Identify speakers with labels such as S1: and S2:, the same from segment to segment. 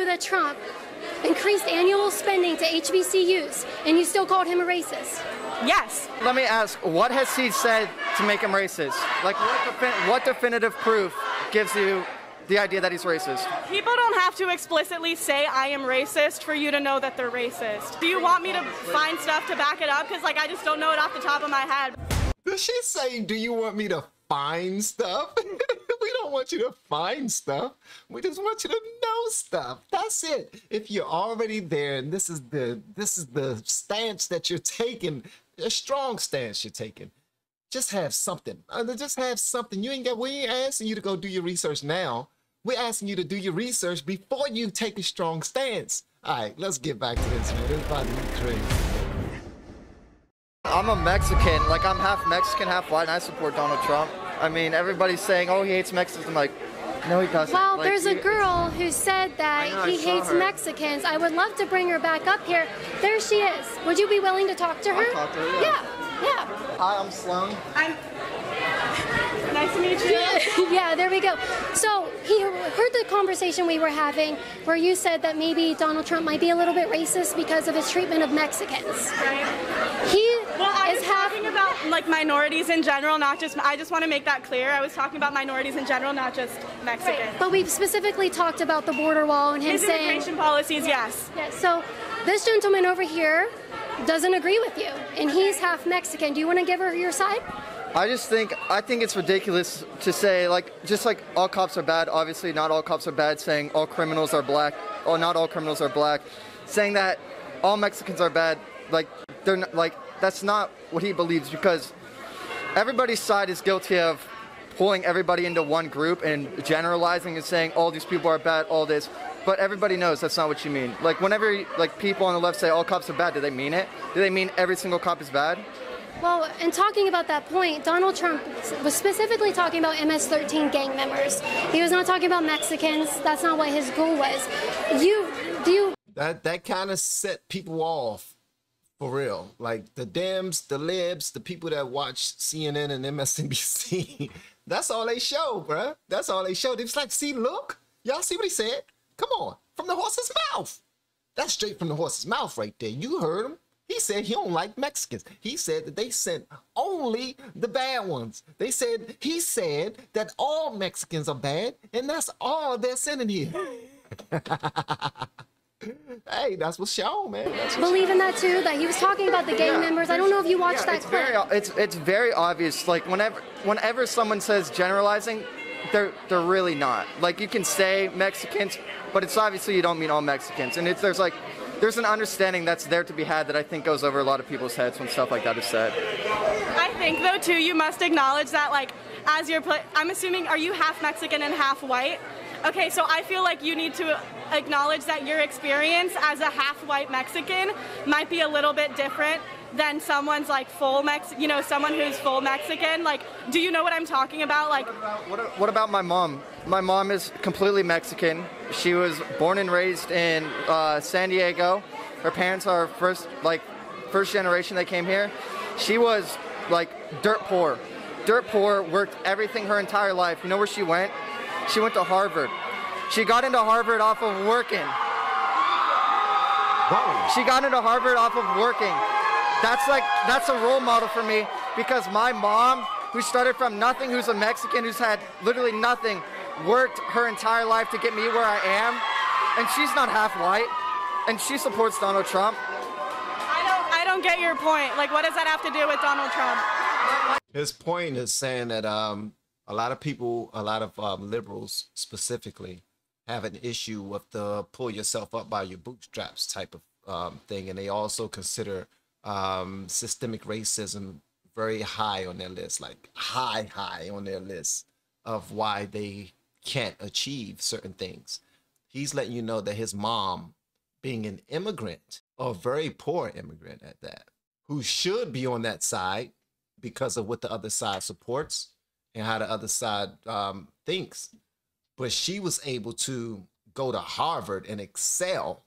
S1: that Trump increased annual spending to HBCUs, and you still called him a racist?
S2: Yes.
S3: Let me ask, what has he said to make him racist? Like, what definitive proof gives you the idea that he's racist?
S2: People don't have to explicitly say I am racist for you to know that they're racist. Do you want me to find stuff to back it up? Because, like, I just don't know it off the top of my head.
S4: Does she say, do you want me to find stuff? We don't want you to find stuff. We just want you to know stuff. That's it. If you're already there, and this is the stance that you're taking, a strong stance you're taking, just have something. Just have something. We ain't asking you to go do your research now. We're asking you to do your research before you take a strong stance. All right, let's get back to this, man. It's about to be crazy.
S3: I'm a Mexican. Like, I'm half Mexican, half white, and I support Donald Trump. I mean, everybody's saying, oh, he hates Mexicans. I'm like, no, he doesn't.
S1: Well,
S3: like,
S1: there's a girl who said that he hates Mexicans. I would love to bring her back up here. There she is. Would you be willing to talk to her?
S3: I'll talk to her, yeah.
S1: Yeah.
S3: Hi, I'm Sloan.
S2: Nice to meet you.
S1: Yeah, there we go. So he heard the conversation we were having where you said that maybe Donald Trump might be a little bit racist because of his treatment of Mexicans.
S2: Right.
S1: I
S2: was talking about like minorities in general, not just, I just want to make that clear. I was talking about minorities in general, not just Mexicans.
S1: Right. But we've specifically talked about the border wall and him
S2: his
S1: saying...
S2: immigration policies, yes.
S1: Yeah, so this gentleman over here doesn't agree with you, and he's half Mexican. Do you want to give her your side?
S3: I think it's ridiculous to say, like, just like all cops are bad, obviously not all cops are bad, saying all criminals are black, or not all criminals are black, saying that all Mexicans are bad, like, they're not, like, that's not what he believes, because everybody's side is guilty of pulling everybody into one group and generalizing and saying all these people are bad, all this, but everybody knows that's not what you mean. Like, whenever, like, people on the left say all cops are bad, do they mean it? Do they mean every single cop is bad?
S1: Well, in talking about that point, Donald Trump was specifically talking about MS-13 gang members. He was not talking about Mexicans. That's not what his goal was.
S4: That kind of set people off, for real. Like the Dems, the libs, the people that watch CNN and MSNBC. That's all they show, bruh. That's all they show. They was like, see, look, y'all see what he said? Come on, from the horse's mouth. That's straight from the horse's mouth right there. You heard him. He said he don't like Mexicans. He said that they sent only the bad ones. He said that all Mexicans are bad, and that's all they're sending here. Hey, that's what's shown, man.
S1: Believe in that too, that he was talking about the gang members. I don't know if you watched that clip.
S3: It's very obvious. Like, whenever someone says generalizing, they're really not. Like, you can say Mexicans, but it's obviously you don't mean all Mexicans. And there's an understanding that's there to be had that I think goes over a lot of people's heads when stuff like that is said.
S2: I think, though, too, you must acknowledge that, like, as you're I'm assuming, are you half Mexican and half white? Okay, so I feel like you need to acknowledge that your experience as a half-white Mexican might be a little bit different than someone's, like, someone who's full Mexican. Like, do you know what I'm talking about? Like,
S3: what about my mom? My mom is completely Mexican. She was born and raised in San Diego. Her parents are first generation they came here. She was, like, dirt poor. Dirt poor, worked everything her entire life. You know where she went? She went to Harvard. She got into Harvard off of working.
S4: Whoa.
S3: She got into Harvard off of working. That's a role model for me, because my mom, who started from nothing, who's a Mexican, who's had literally nothing, worked her entire life to get me where I am, and she's not half white, and she supports Donald Trump.
S2: I don't get your point. Like, what does that have to do with Donald Trump?
S4: His point is saying that a lot of people, a lot of liberals specifically, have an issue with the pull yourself up by your bootstraps type of thing, and they also consider systemic racism very high on their list, like high on their list of why they can't achieve certain things. He's letting you know that his mom, being an immigrant, a very poor immigrant at that, who should be on that side because of what the other side supports and how the other side thinks, but she was able to go to Harvard and excel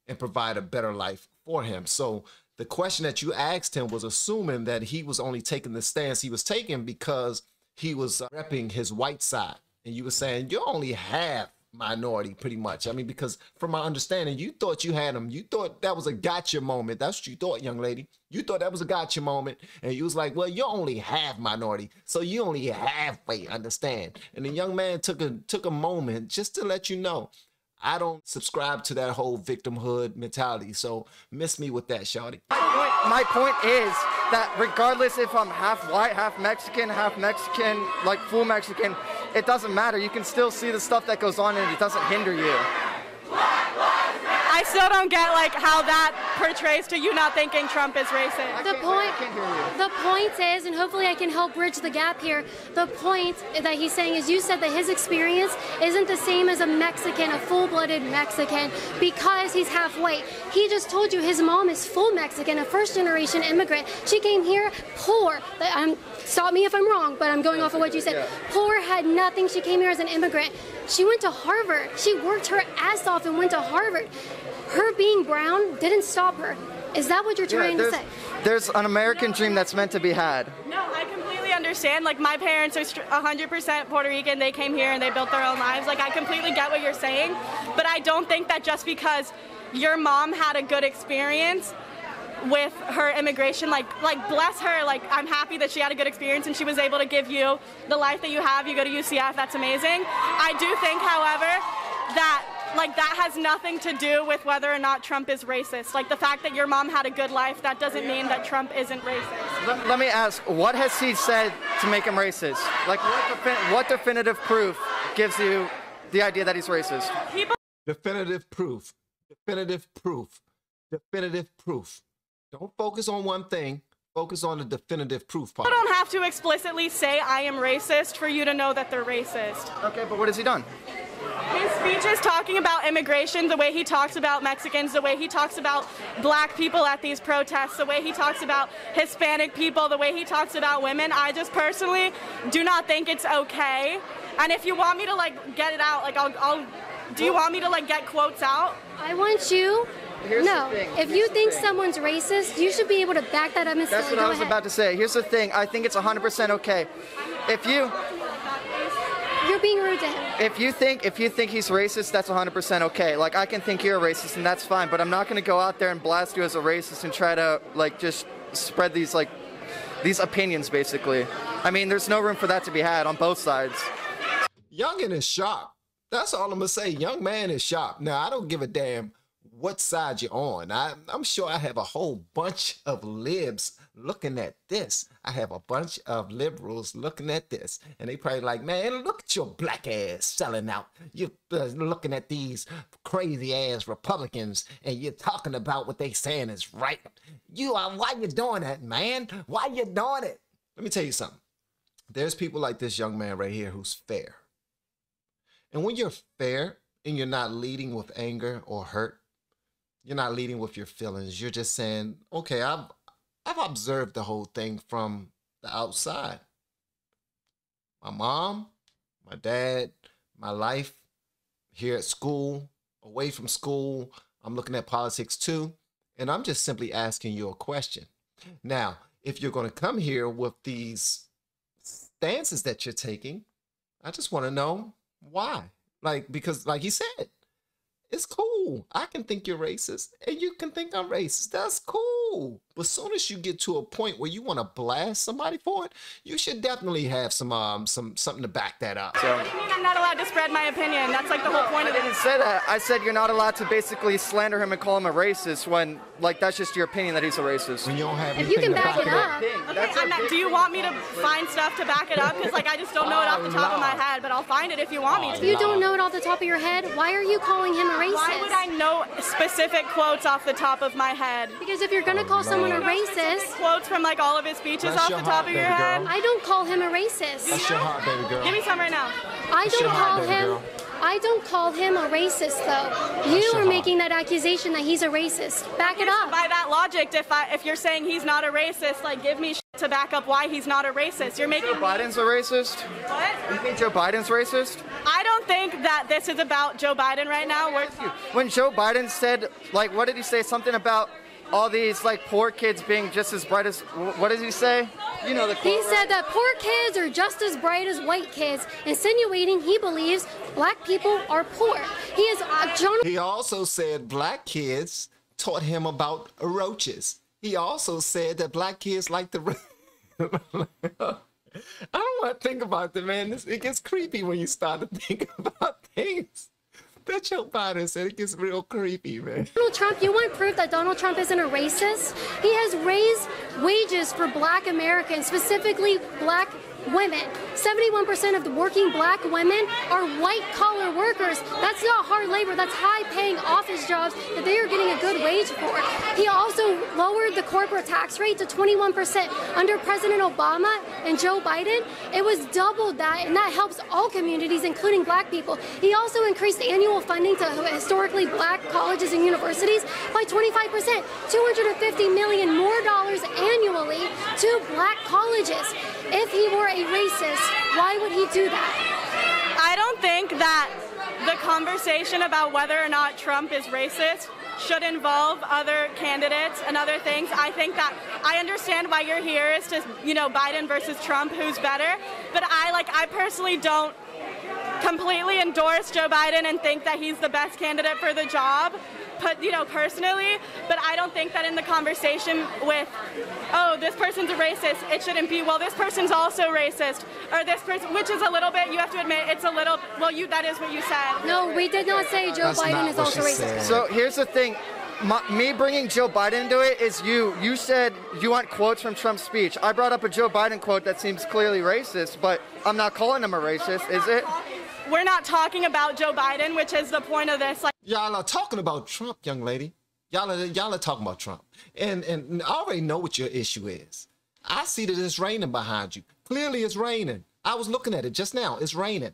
S4: and provide a better life for him. So the question that you asked him was assuming that he was only taking the stance he was taking because he was repping his white side. And you were saying, you're only half minority, pretty much. I mean, because from my understanding, you thought you had them. You thought that was a gotcha moment. That's what you thought, young lady. You thought that was a gotcha moment. And you was like, well, you're only half minority. So you only halfway understand. And the young man took a moment just to let you know, I don't subscribe to that whole victimhood mentality. So miss me with that, shawty.
S3: My point is that regardless if I'm half white, half Mexican, like full Mexican, it doesn't matter. You can still see the stuff that goes on and it doesn't hinder you.
S2: I still don't get like how that portrays to you not thinking Trump is racist.
S1: The point is, and hopefully I can help bridge the gap here, the point that he's saying is, you said that his experience isn't the same as a Mexican, a full-blooded Mexican, because he's half white. He just told you his mom is full Mexican, a first-generation immigrant. She came here poor. Stop me if I'm wrong, but I'm going off of what you said.
S3: Yeah.
S1: Poor, had nothing. She came here as an immigrant. She went to Harvard. She worked her ass off and went to Harvard. Her being brown didn't stop her. Is that what you're trying to say?
S3: There's an American dream that's meant to be had.
S2: No, I completely understand. Like, my parents are 100% Puerto Rican. They came here and they built their own lives. Like, I completely get what you're saying. But I don't think that just because your mom had a good experience with her immigration, like bless her, like I'm happy that she had a good experience and she was able to give you the life that you have. You go to UCF, that's amazing. I do think, however, that that has nothing to do with whether or not Trump is racist. Like, the fact that your mom had a good life, that doesn't mean that Trump isn't racist.
S3: Let me ask, what has he said to make him racist? Like, what definitive proof gives you the idea that he's racist?
S4: Definitive proof. Definitive proof. Definitive proof. Don't focus on one thing. Focus on the definitive proof part.
S2: People don't have to explicitly say I am racist for you to know that they're racist.
S3: Okay, but what has he done?
S2: His speech is talking about immigration, the way he talks about Mexicans, the way he talks about black people at these protests, the way he talks about Hispanic people, the way he talks about women. I just personally do not think it's okay. And if you want me to get it out, do you want me to get quotes out?
S1: I want you.
S3: Here's
S1: no,
S3: the thing.
S1: if you think someone's racist, you should be able to back that up and say,
S3: That's what I was about to say. Here's the thing. I think it's 100% okay.
S1: You're being rude to him.
S3: If you think he's racist, that's 100% okay. Like, I can think you're a racist, and that's fine. But I'm not going to go out there and blast you as a racist and try to just spread these opinions, basically. I mean, there's no room for that to be had on both sides.
S4: Youngin is sharp. That's all I'm gonna say. Young man is sharp. Now, I don't give a damn what side you're on. I'm sure I have a whole bunch of libs looking at this. I have a bunch of liberals looking at this, and they probably like, man, look at your black ass selling out. You're looking at these crazy ass Republicans, and you're talking about what they saying is right. Why you doing that, man? Why you doing it? Let me tell you something. There's people like this young man right here who's fair. And when you're fair and you're not leading with anger or hurt, you're not leading with your feelings. You're just saying, okay, I've observed the whole thing from the outside. My mom, my dad, my life here at school, away from school. I'm looking at politics too. And I'm just simply asking you a question. Now, if you're going to come here with these stances that you're taking, I just want to know why. Because like he said, it's cool. I can think you're racist and you can think I'm racist. That's cool. But as soon as you get to a point where you want to blast somebody for it, you should definitely have something to back that up.
S2: So, what do you mean I'm not allowed to spread my opinion? That's like the whole point of it.
S3: I didn't say that. I said you're not allowed to basically slander him and call him a racist when, that's just your opinion that he's a racist.
S4: When you don't have
S1: if you can back it up.
S2: Okay, do you want me to find stuff to back it up? Because I just don't know it off the top of my head, but I'll find it if you want me to.
S1: If you don't know it off the top of your head, why are you calling him a racist?
S2: Why would I know specific quotes off the top of my head?
S1: Because if you're going to call someone a racist...
S2: Quotes from all of his speeches off the top of your head?
S1: I don't call him a racist.
S4: That's your heart, baby girl.
S2: Give me some right now.
S1: I don't call him a racist, though. You are making that accusation that he's a racist. Back it up.
S2: By that logic, if you're saying he's not a racist, give me to back up why he's not a racist. You're making
S3: Joe Biden's a racist?
S2: What?
S3: You think Joe Biden's racist?
S2: I don't think that this is about Joe Biden right now.
S3: When Joe Biden said, what did he say? Something about all these poor kids being just as bright as, what did he say? You know the quote,
S1: He said that poor kids are just as bright as white kids, insinuating he believes black people are poor. He is
S4: He also said black kids taught him about roaches. He also said that black kids like the... I don't want to think about it, man. It gets creepy when you start to think about things that Joe Biden said. It gets real creepy, man.
S1: Donald Trump, you want proof that Donald Trump isn't a racist? He has raised wages for black Americans, specifically black women. 71% of the working black women are white-collar workers. That's not hard labor. That's high-paying office jobs that they are getting a good wage for. He also lowered the corporate tax rate to 21%. Under President Obama and Joe Biden, it was doubled that, and that helps all communities, including black people. He also increased annual funding to historically black colleges and universities by 25%, $250 million more dollars annually to black colleges. If he were a racist, why would he do that?
S2: I don't think that the conversation about whether or not Trump is racist should involve other candidates and other things. I think that I understand why you're here is to, you know, Biden versus Trump, who's better. But I personally don't completely endorse Joe Biden and think that he's the best candidate for the job. But, you know, personally, but I don't think that in the conversation with, oh, this person's a racist, it shouldn't be, well, this person's also racist, or this person, which is a little bit, you have to admit, it's a little, well, that is what you said.
S1: No, we did not say Joe Biden is also racist.
S4: Said.
S3: So here's the thing. Me bringing Joe Biden into it is you. You said you want quotes from Trump's speech. I brought up a Joe Biden quote that seems clearly racist, but I'm not calling him a racist, is it?
S2: We're not talking about Joe Biden, which is the point of this. Like,
S4: y'all are talking about Trump, young lady. Y'all are talking about Trump. And I already know what your issue is. I see that it's raining behind you. Clearly it's raining. I was looking at it just now. It's raining.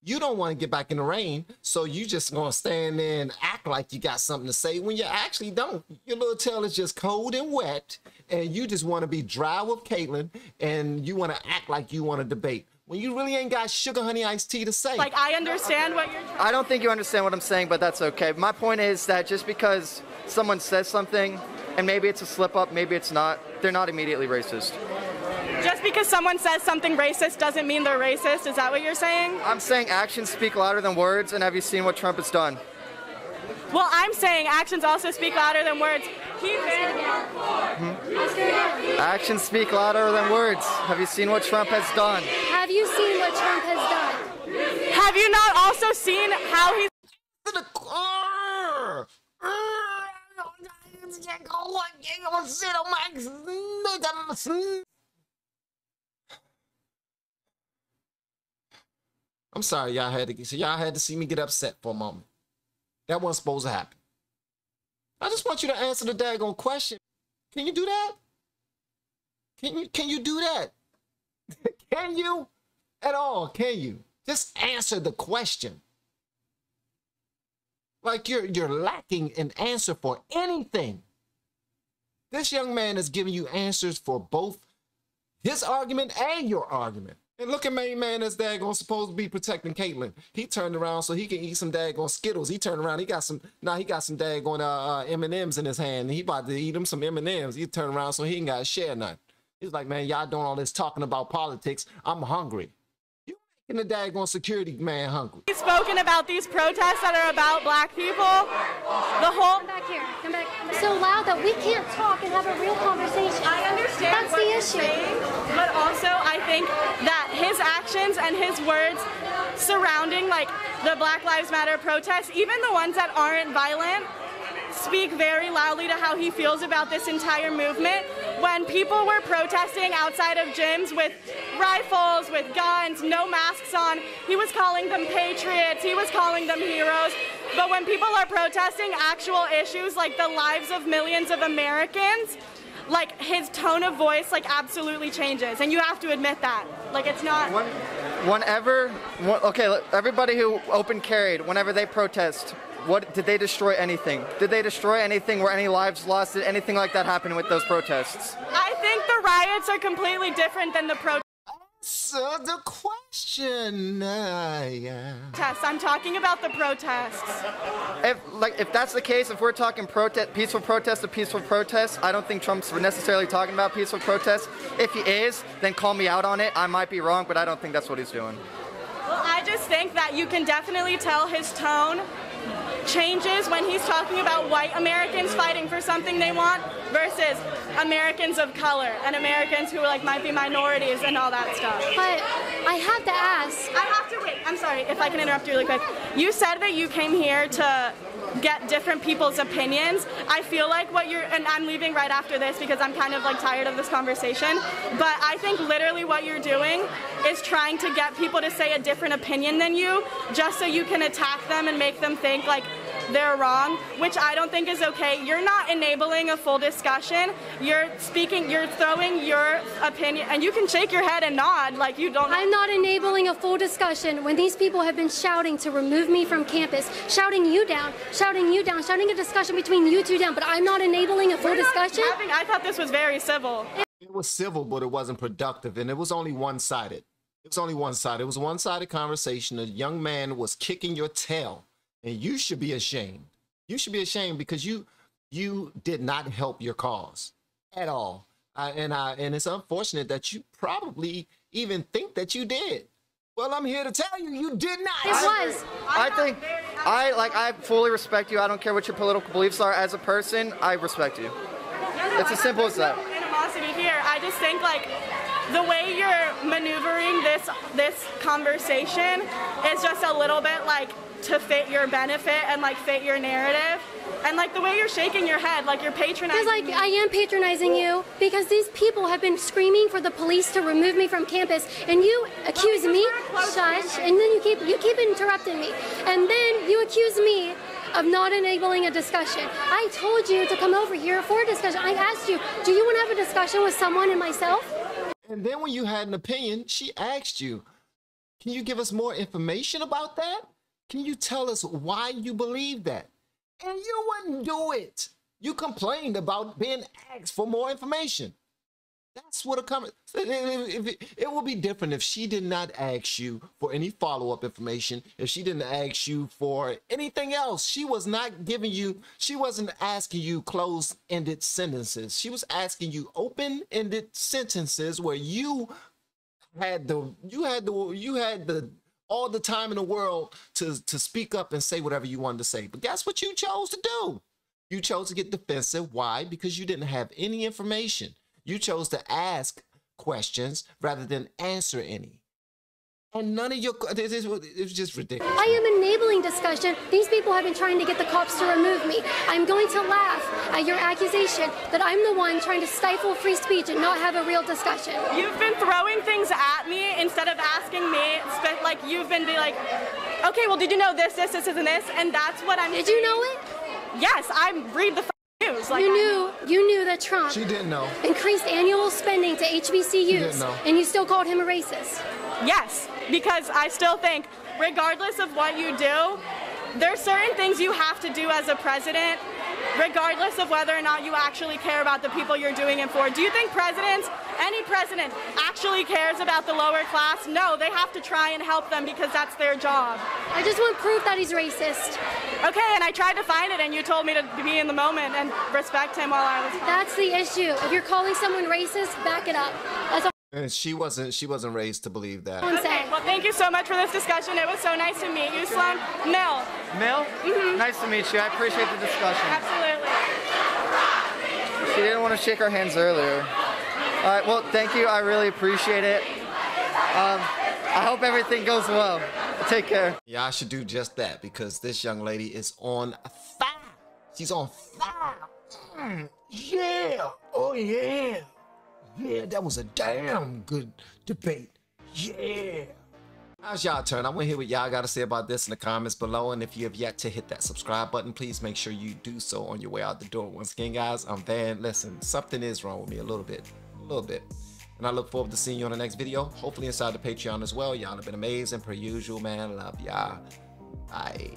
S4: You don't want to get back in the rain, so you just going to stand there and act like you got something to say when you actually don't. Your little tail is just cold and wet, and you just want to be dry with Caitlyn, and you want to act like you want to debate when you really ain't got sugar honey iced tea to say.
S2: Like, I understand what you're trying.
S3: I don't think you understand what I'm saying, but that's okay. My point is that just because someone says something, and maybe it's a slip up, maybe it's not, they're not immediately racist.
S2: Just because someone says something racist doesn't mean they're racist. Is that what you're saying?
S3: I'm saying actions speak louder than words, and have you seen what Trump has done?
S2: Well, I'm saying actions also speak louder than words.
S3: Actions speak louder than words. Have you seen what Trump has done?
S1: Have you seen what Trump has done?
S2: Have you not also seen how he's...
S4: I'm sorry, y'all had to see me get upset for a moment. That wasn't supposed to happen. I just want you to answer the daggone question. Can you do that? Can you do that? Can you? At all, can you? Just answer the question. Like you're lacking an answer for anything. This young man is giving you answers for both his argument and your argument. And look at main man that's daggone supposed to be protecting Caitlyn. He turned around so he can eat some daggone Skittles. He turned around, he got some daggone M&Ms in his hand. He about to eat him some M&Ms. He turned around so he ain't got to share nothing. He's like, man, y'all doing all this talking about politics. I'm hungry. You making the daggone security man hungry.
S2: He's spoken about these protests that are about black people. The whole...
S1: Come back here. Come back. So loud that we can't talk and have a real conversation.
S2: I understand
S1: That's
S2: what
S1: the
S2: you're
S1: issue.
S2: saying, but also I think that his actions and his words surrounding like the Black Lives Matter protests, even the ones that aren't violent, speak very loudly to how he feels about this entire movement. When people were protesting outside of gyms with rifles, with guns, no masks on, he was calling them patriots, he was calling them heroes. But when people are protesting actual issues like the lives of millions of Americans, like his tone of voice like absolutely changes, and you have to admit that. Like it's not...
S3: Okay, everybody who open carried, whenever they protest, what did they destroy anything? Did they destroy anything? Were any lives lost? Did anything like that happen with those protests?
S2: I think the riots are completely different than the protests.
S4: Answer the question.
S2: Tess, I'm talking about the protests.
S3: If that's the case, if we're talking peaceful protest to peaceful protest, I don't think Trump's necessarily talking about peaceful protest. If he is, then call me out on it. I might be wrong, but I don't think that's what he's doing.
S2: Well, I just think that you can definitely tell his tone changes when he's talking about white Americans fighting for something they want versus Americans of color and Americans who like might be minorities and all that stuff.
S1: But I have to ask.
S2: I have to wait. I'm sorry if I can interrupt you really quick. You said that you came here to get different people's opinions. I feel like what you're, and I'm leaving right after this because I'm kind of like tired of this conversation, but I think literally what you're doing is trying to get people to say a different opinion than you just so you can attack them and make them think like they're wrong, which I don't think is okay. You're not enabling a full discussion. You're speaking, you're throwing your opinion, and you can shake your head and nod like you don't.
S1: I'm not enabling a full discussion when these people have been shouting to remove me from campus, shouting you down, shouting a discussion between you two down, but I'm not enabling a full discussion.
S2: I thought this was very civil.
S4: It was civil, but it wasn't productive, and it was only one-sided. It was only one-sided. It was a one-sided conversation. A young man was kicking your tail. And you should be ashamed. You should be ashamed because you did not help your cause at all. And it's unfortunate that you probably even think that you did. Well, I'm here to tell you, you did not.
S1: It was.
S3: I fully respect you. I don't care what your political beliefs are. As a person, I respect you. It's as simple as that.
S2: Animosity here. I just think like the way you're maneuvering this conversation is just a little bit like to fit your benefit and like fit your narrative, and like the way you're shaking your head like you're patronizing.
S1: Because like I am patronizing you because these people have been screaming for the police to remove me from campus, and you accuse me, shush, and then you keep interrupting me, and then you accuse me of not enabling a discussion. I told you to come over here for a discussion. I asked you, do you want to have a discussion with someone and myself?
S4: And then when you had an opinion, she asked you, can you give us more information about that? Can you tell us why you believe that? And you wouldn't do it. You complained about being asked for more information. That's what it will be different if she did not ask you for any follow-up information, if she didn't ask you for anything else. She was not giving you, she wasn't asking you closed-ended sentences. She was asking you open-ended sentences where you had all the time in the world to speak up and say whatever you wanted to say. But guess what you chose to do? You chose to get defensive. Why? Because you didn't have any information. You chose to ask questions rather than answer any. And none of your, it was just ridiculous.
S1: I am enabling discussion. These people have been trying to get the cops to remove me. I'm going to laugh at your accusation that I'm the one trying to stifle free speech and not have a real discussion.
S2: You've been throwing things at me instead of asking me, like you've been like, okay, well, did you know this, and this? And that's what I'm
S1: Did you know it?
S2: Yes, I read the news. Like
S1: you knew that Trump
S4: She didn't know.
S1: increased annual spending to HBCUs, and you still called him a racist.
S2: Yes, because I still think, regardless of what you do, there's certain things you have to do as a president, regardless of whether or not you actually care about the people you're doing it for. Do you think any president actually cares about the lower class? No, they have to try and help them because that's their job.
S1: I just want proof that he's racist.
S2: Okay, and I tried to find it, and you told me to be in the moment and respect him while I was.
S1: That's the issue. If you're calling someone racist, back it up. That's all.
S4: And she wasn't raised to believe that.
S2: Okay, well, thank you so much for this discussion. It was so nice to meet you, Sloan. Mill.
S3: Mill? Mm-hmm. Nice to meet you. I appreciate the discussion.
S2: Absolutely.
S3: She didn't want to shake our hands earlier. All right, well, thank you. I really appreciate it. I hope everything goes well. Take care.
S4: Yeah, I should do just that because this young lady is on fire. She's on fire. Yeah. Oh, yeah. Yeah, that was a damn good debate. Yeah. How's y'all turn? I want to hear what y'all got to say about this in the comments below. And if you have yet to hit that subscribe button, please make sure you do so on your way out the door. Once again, guys, I'm Van. Listen, something is wrong with me a little bit. And I look forward to seeing you on the next video. Hopefully inside the Patreon as well. Y'all have been amazing per usual, man. Love y'all. Bye.